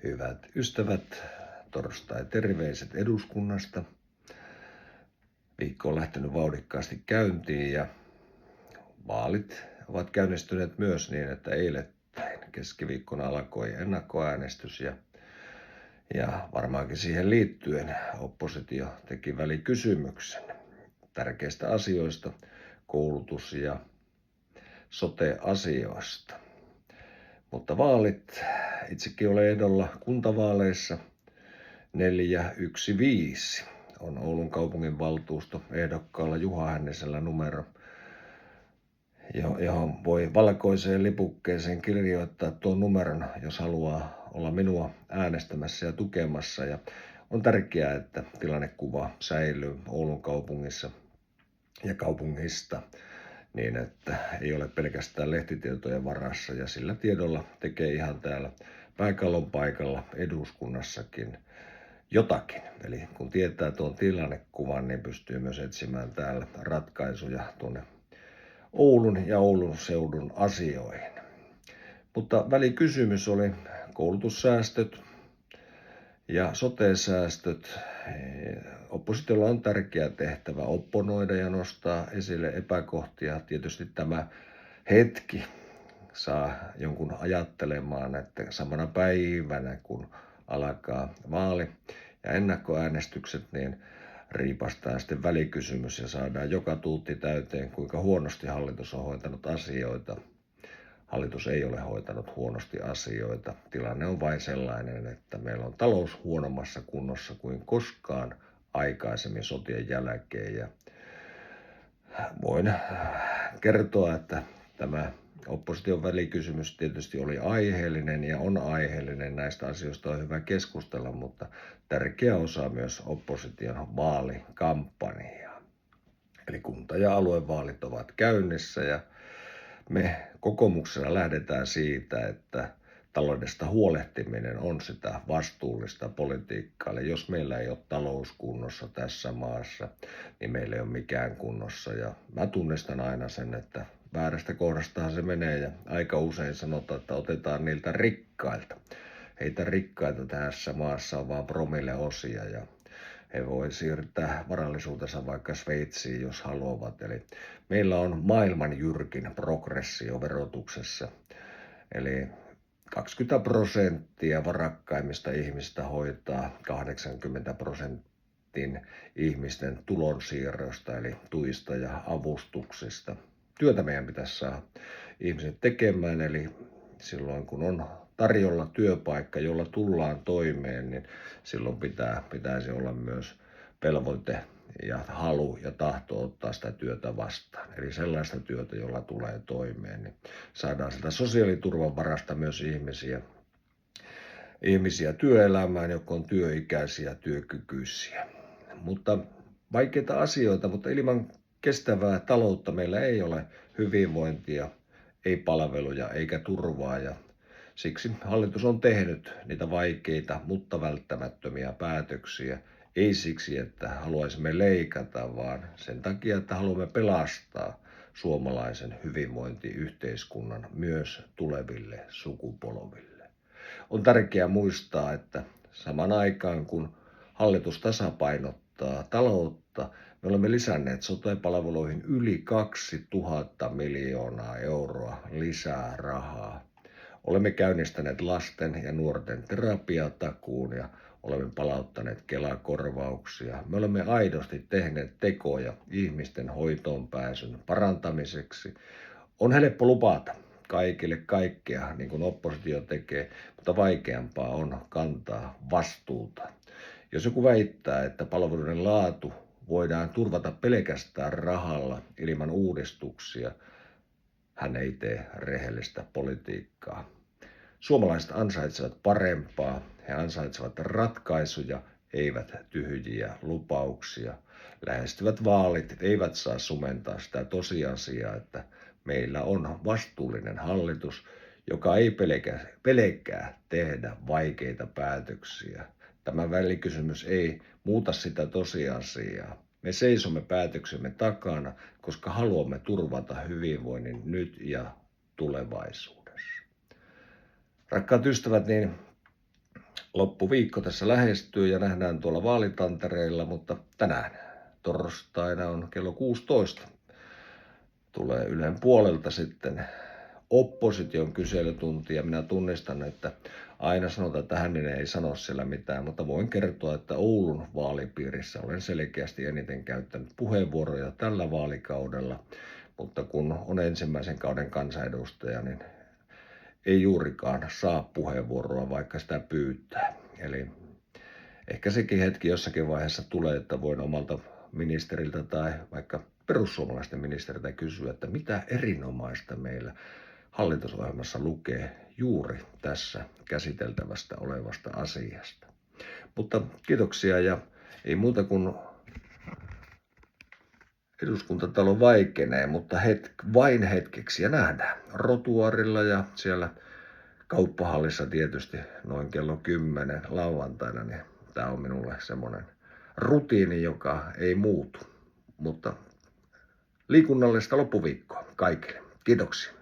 Hyvät ystävät, torstai terveiset eduskunnasta. Viikko on lähtenyt vauhdikkaasti käyntiin ja vaalit ovat käynnistyneet myös niin, että eilettäin keskiviikkona alkoi ennakkoäänestys ja varmaankin siihen liittyen oppositio teki välikysymyksen tärkeistä asioista, koulutus- ja sote-asioista. Mutta vaalit, itsekin olen ehdolla kuntavaaleissa 415 on Oulun kaupunginvaltuusto ehdokkaalla Juha Hännisellä numero, johon voi valkoiseen lipukkeeseen kirjoittaa tuon numeron, jos haluaa olla minua äänestämässä ja tukemassa. Ja on tärkeää, että tilannekuva säilyy Oulun kaupungissa ja kaupungista niin, että ei ole pelkästään lehtitietojen varassa ja sillä tiedolla tekee ihan täällä pääkallon paikalla eduskunnassakin jotakin. Eli kun tietää tuon tilannekuvan, niin pystyy myös etsimään täällä ratkaisuja tuonne Oulun ja Oulun seudun asioihin. Mutta välikysymys oli koulutussäästöt ja sote-säästöt. Oppositiolla on tärkeä tehtävä opponoida ja nostaa esille epäkohtia. Tietysti tämä hetki saa jonkun ajattelemaan, että samana päivänä kun alkaa vaali ja ennakkoäänestykset, niin riipastaa sitten välikysymys ja saadaan joka tuutti täyteen, kuinka huonosti hallitus on hoitanut asioita. Hallitus ei ole hoitanut huonosti asioita. Tilanne on vain sellainen, että meillä on talous huonommassa kunnossa kuin koskaan aikaisemmin sotien jälkeen. Ja voin kertoa, että tämä opposition välikysymys tietysti oli aiheellinen ja on aiheellinen. Näistä asioista on hyvä keskustella, mutta tärkeä osa myös opposition vaalikampanjaa. Eli kunta- ja aluevaalit ovat käynnissä ja me kokoomuksena lähdetään siitä, että taloudesta huolehtiminen on sitä vastuullista politiikkaa. Eli jos meillä ei ole talous kunnossa tässä maassa, niin meillä ei ole mikään kunnossa. Ja mä tunnistan aina sen, että väärästä kohdastahan se menee ja aika usein sanotaan, että otetaan niiltä rikkailta. Heitä rikkaita tässä maassa on vaan promilleosia ja he voi siirtää varallisuutensa vaikka Sveitsiin, jos haluavat. Eli meillä on maailman jyrkin progressio verotuksessa. Eli 20% varakkaimmista ihmistä hoitaa 80% ihmisten tulonsiirroista, eli tuista ja avustuksista. Työtä meidän pitäisi saada ihmiset tekemään, eli silloin kun on tarjolla työpaikka, jolla tullaan toimeen, niin silloin pitäisi olla myös velvoite ja halu ja tahto ottaa sitä työtä vastaan. Eli sellaista työtä, jolla tulee toimeen, niin saadaan sitä sosiaaliturvan varasta myös ihmisiä työelämään, jotka on työikäisiä, työkykyisiä. Mutta vaikeita asioita, mutta ilman kestävää taloutta meillä ei ole hyvinvointia, ei palveluja eikä turvaa ja siksi hallitus on tehnyt niitä vaikeita, mutta välttämättömiä päätöksiä. Ei siksi, että haluaisimme leikata, vaan sen takia, että haluamme pelastaa suomalaisen hyvinvointiyhteiskunnan myös tuleville sukupolville. On tärkeää muistaa, että saman aikaan kun hallitus tasapainottaa taloutta, me olemme lisänneet sote-palveluihin yli 2000 miljoonaa euroa lisää rahaa. Olemme käynnistäneet lasten ja nuorten terapiatakuun ja olemme palauttaneet Kela-korvauksia. Me olemme aidosti tehneet tekoja ihmisten hoitoon pääsyn parantamiseksi. On helppo lupata kaikille kaikkea, niin kuin oppositio tekee, mutta vaikeampaa on kantaa vastuuta. Jos joku väittää, että palveluiden laatu voidaan turvata pelkästään rahalla ilman uudistuksia, hän ei tee rehellistä politiikkaa. Suomalaiset ansaitsevat parempaa, he ansaitsevat ratkaisuja, eivät tyhjiä lupauksia. Lähestyvät vaalit eivät saa sumentaa sitä tosiasiaa, että meillä on vastuullinen hallitus, joka ei pelkää tehdä vaikeita päätöksiä. Tämä välikysymys ei muuta sitä tosiasiaa. Me seisomme päätöksemme takana, koska haluamme turvata hyvinvoinnin nyt ja tulevaisuudessa. Rakkaat ystävät, niin Loppuviikko tässä lähestyy ja nähdään tuolla vaalitantereilla, mutta tänään torstaina on kello 16. Tulee Ylen puolelta sitten opposition kyselytunti ja minä tunnistan, että aina sanotaan, että Hänninen ei sano siellä mitään, mutta voin kertoa, että Oulun vaalipiirissä olen selkeästi eniten käyttänyt puheenvuoroja tällä vaalikaudella, mutta kun on ensimmäisen kauden kansanedustaja, niin ei juurikaan saa puheenvuoroa, vaikka sitä pyytää. Eli ehkä sekin hetki jossakin vaiheessa tulee, että voin omalta ministeriltä tai vaikka perussuomalaisten ministeriltä kysyä, että mitä erinomaista meillä hallitusohjelmassa lukee juuri tässä käsiteltävästä olevasta asiasta. Mutta kiitoksia ja ei muuta kuin Eduskuntatalo vaikenee, mutta vain hetkeksi ja nähdään. Rotuarilla ja siellä kauppahallissa tietysti noin kello 10 lauantaina, niin tämä on minulle semmoinen rutiini, joka ei muutu. Mutta liikunnallista loppuviikkoa kaikille. Kiitoksia.